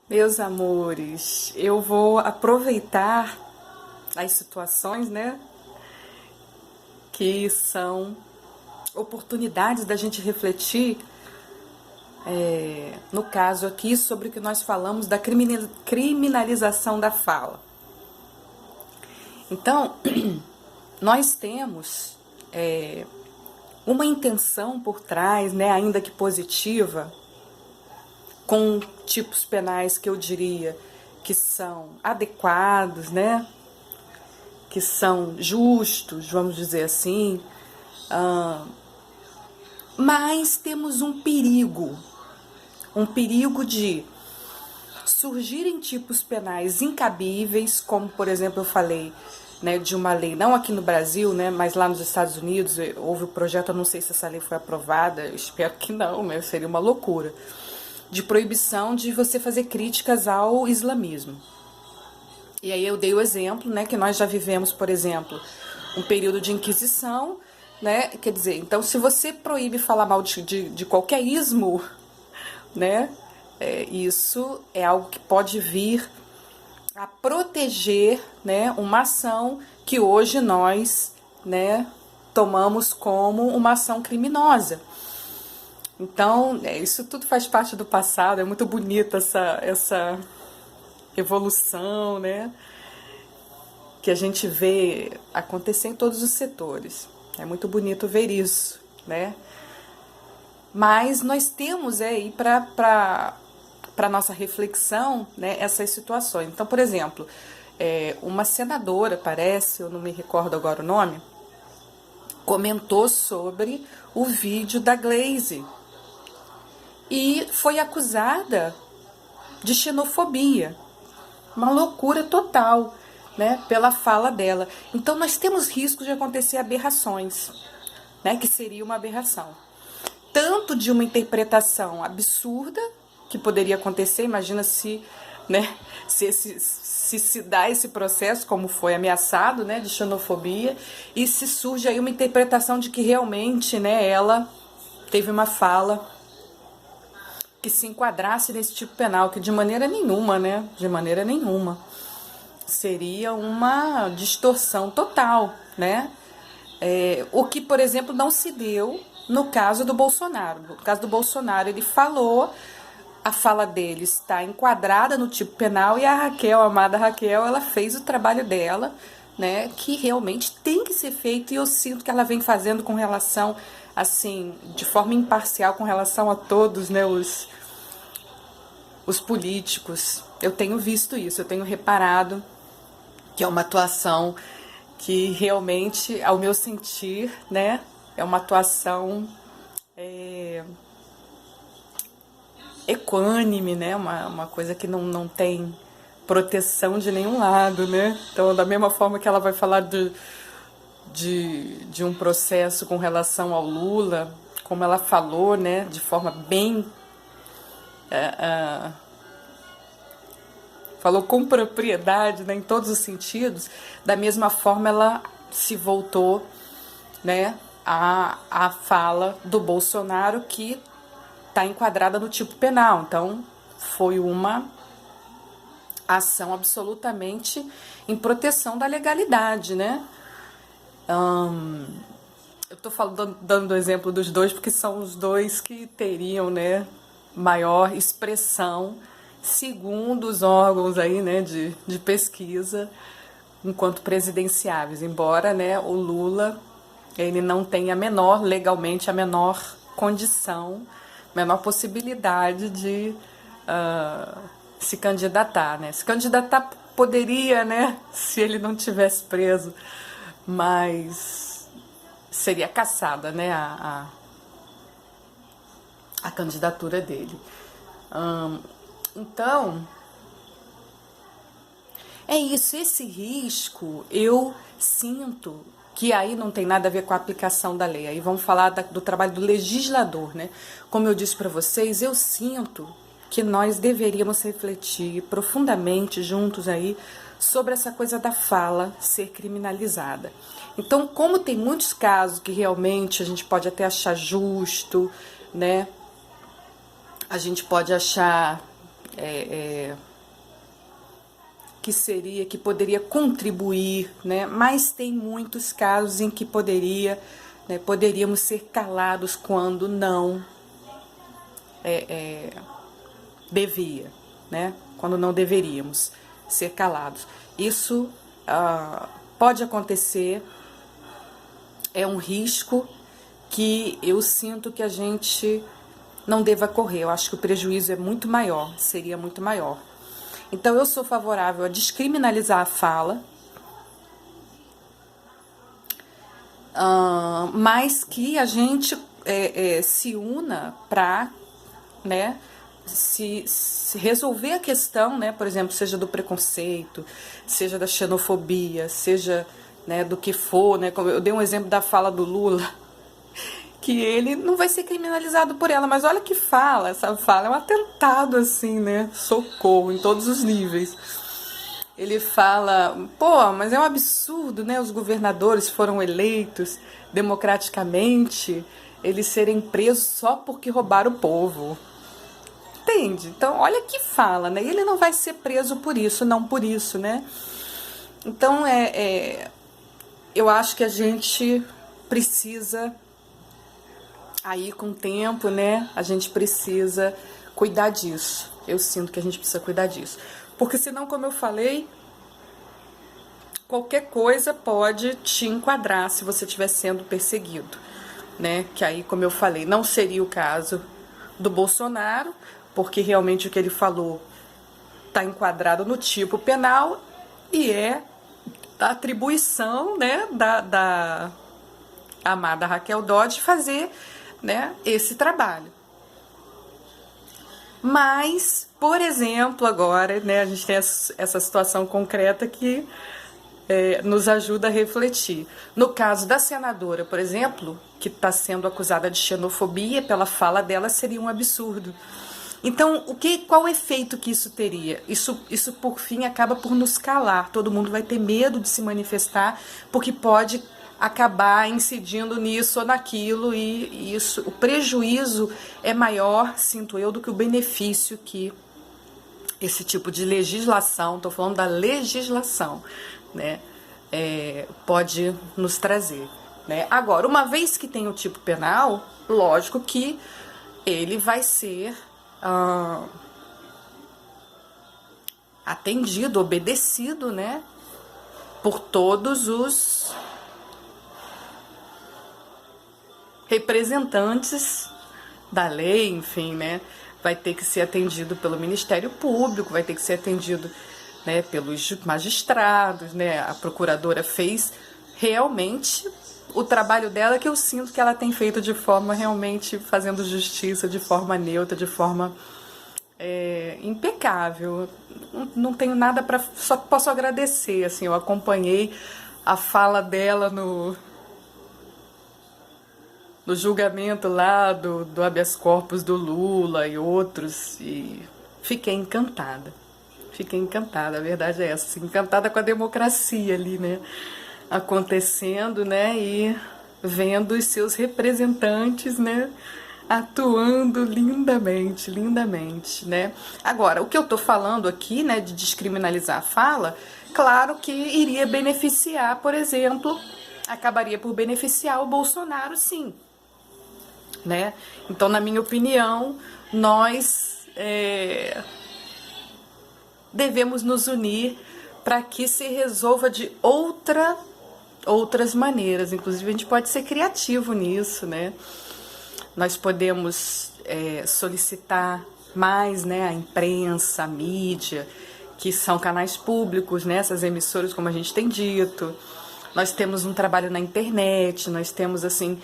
Meus amores, eu vou aproveitar as situações, né, que são oportunidades da gente refletir, no caso aqui, sobre o que nós falamos da criminalização da fala. Então, nós temos uma intenção por trás, né, ainda que positiva, com tipos penais que eu diria que são adequados, né? Que são justos, vamos dizer assim, mas temos um perigo de surgirem tipos penais incabíveis, como por exemplo eu falei, né, de uma lei, não aqui no Brasil, né, mas lá nos Estados Unidos houve o projeto, eu não sei se essa lei foi aprovada, eu espero que não, mas seria uma loucura, de proibição de você fazer críticas ao islamismo. E aí eu dei o exemplo, né, que nós já vivemos, por exemplo, um período de inquisição, né, quer dizer, então se você proíbe falar mal de qualquer ismo, né, isso é algo que pode vir a proteger, né, uma ação que hoje nós, né, tomamos como uma ação criminosa. Então, isso tudo faz parte do passado, é muito bonita essa evolução, né, que a gente vê acontecer em todos os setores. É muito bonito ver isso, né? Mas nós temos aí para nossa reflexão, né, essas situações. Então, por exemplo, uma senadora, parece, eu não me recordo agora o nome, comentou sobre o vídeo da Glaze e foi acusada de xenofobia. Uma loucura total, né, pela fala dela. Então nós temos riscos de acontecer aberrações, né, que seria uma aberração. Tanto de uma interpretação absurda, que poderia acontecer, imagina se, né, se dá esse processo, como foi ameaçado, né, de xenofobia, e se surge aí uma interpretação de que realmente, né, ela teve uma fala que se enquadrasse nesse tipo penal, que de maneira nenhuma, né, de maneira nenhuma, seria uma distorção total, né? O que, por exemplo, não se deu no caso do Bolsonaro. No caso do Bolsonaro, ele falou, a fala dele está enquadrada no tipo penal e a Raquel, a amada Raquel, ela fez o trabalho dela, né? Que realmente tem que ser feito e eu sinto que ela vem fazendo com relação, assim, de forma imparcial com relação a todos, né? Os políticos. Eu tenho visto isso, eu tenho reparado que é uma atuação que realmente, ao meu sentir, né, é uma atuação equânime, né, uma coisa que não tem proteção de nenhum lado, né. Então, da mesma forma que ela vai falar de um processo com relação ao Lula, como ela falou, né, de forma bem falou com propriedade, né, em todos os sentidos, da mesma forma ela se voltou, né, à fala do Bolsonaro, que está enquadrada no tipo penal. Então, foi uma ação absolutamente em proteção da legalidade, né? Eu estou dando o exemplo dos dois porque são os dois que teriam, né, maior expressão segundo os órgãos aí, né, de pesquisa enquanto presidenciáveis, embora, né, o Lula ele não tenha legalmente a menor condição, menor possibilidade de se candidatar, né? Se candidatar poderia, né, se ele não tivesse preso, mas seria cassada, né, a candidatura dele. Então, é isso, esse risco eu sinto que aí não tem nada a ver com a aplicação da lei. Aí vamos falar do trabalho do legislador, né? Como eu disse para vocês, eu sinto que nós deveríamos refletir profundamente juntos aí sobre essa coisa da fala ser criminalizada. Então, como tem muitos casos que realmente a gente pode até achar justo, né? A gente pode achar que poderia contribuir, né? Mas tem muitos casos em que poderíamos ser calados quando não devia, né? Quando não deveríamos ser calados. Isso pode acontecer, é um risco que eu sinto que a gente não deva correr. Eu acho que o prejuízo é muito maior, seria muito maior. Então eu sou favorável a descriminalizar a fala, mas que a gente se una para, né, se resolver a questão, né, por exemplo, seja do preconceito, seja da xenofobia, seja, né, do que for, né, como eu dei um exemplo da fala do Lula, que ele não vai ser criminalizado por ela, mas olha que fala, essa fala é um atentado assim, né, socorro em todos os níveis. Ele fala, pô, mas é um absurdo, né, os governadores foram eleitos democraticamente, eles serem presos só porque roubaram o povo. Entende? Então, olha que fala, né? Ele não vai ser preso por isso, não por isso, né? Então, eu acho que a gente precisa, aí com o tempo, né? A gente precisa cuidar disso. Eu sinto que a gente precisa cuidar disso. Porque senão, como eu falei, qualquer coisa pode te enquadrar se você estiver sendo perseguido, né? Que aí, como eu falei, não seria o caso do Bolsonaro, porque realmente o que ele falou está enquadrado no tipo penal e é da atribuição, né, da amada Raquel Dodge fazer, né, esse trabalho. Mas, por exemplo, agora, né, a gente tem essa situação concreta que nos ajuda a refletir. No caso da senadora, por exemplo, que está sendo acusada de xenofobia, pela fala dela seria um absurdo. Então, qual o efeito que isso teria? Isso, por fim, acaba por nos calar. Todo mundo vai ter medo de se manifestar, porque pode acabar incidindo nisso ou naquilo, e isso, o prejuízo é maior, sinto eu, do que o benefício que esse tipo de legislação, estou falando da legislação, né, pode nos trazer, né? Agora, uma vez que tem o tipo penal, lógico que ele vai ser atendido, obedecido, né, por todos os representantes da lei, enfim, né, vai ter que ser atendido pelo Ministério Público, vai ter que ser atendido, né, pelos magistrados, né, a procuradora fez realmente o trabalho dela, que eu sinto que ela tem feito de forma realmente fazendo justiça, de forma neutra, de forma impecável. Não tenho nada para, só posso agradecer, assim, eu acompanhei a fala dela no julgamento lá do habeas corpus do Lula e outros, e fiquei encantada, a verdade é essa, assim, encantada com a democracia ali, né, acontecendo, né, e vendo os seus representantes, né, atuando lindamente, né? Agora, o que eu tô falando aqui, né, de descriminalizar a fala, claro que iria beneficiar, por exemplo, acabaria por beneficiar o Bolsonaro, sim, né? Então, na minha opinião, nós devemos nos unir para que se resolva de outras maneiras. Inclusive, a gente pode ser criativo nisso, né? Nós podemos solicitar mais, né, a imprensa, a mídia, que são canais públicos, né, essas emissoras, como a gente tem dito. Nós temos um trabalho na internet, nós temos, assim,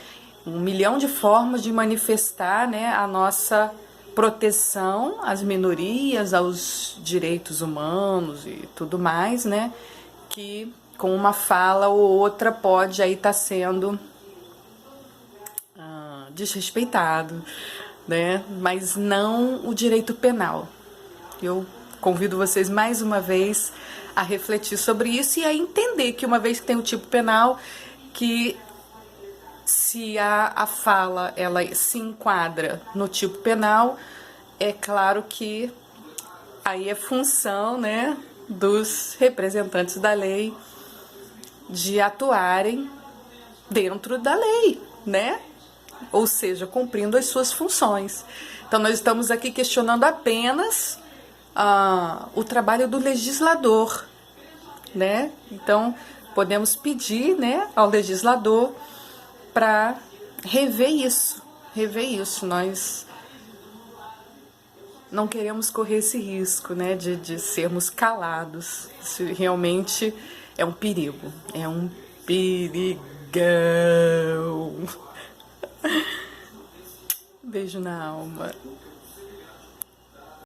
1 milhão de formas de manifestar, né, a nossa proteção às minorias, aos direitos humanos e tudo mais, né, que com uma fala ou outra pode aí estar sendo desrespeitado, né? Mas não o direito penal. Eu convido vocês mais uma vez a refletir sobre isso e a entender que, uma vez que tem o tipo penal, que se a fala ela se enquadra no tipo penal, é claro que Aí é função, né, dos representantes da lei de atuarem dentro da lei, né? Ou seja, cumprindo as suas funções. Então, nós estamos aqui questionando apenas o trabalho do legislador, né? Então, podemos pedir, né, ao legislador para rever isso. Nós não queremos correr esse risco, né, de sermos calados. Isso realmente é um perigo, é um perigão. Beijo na alma.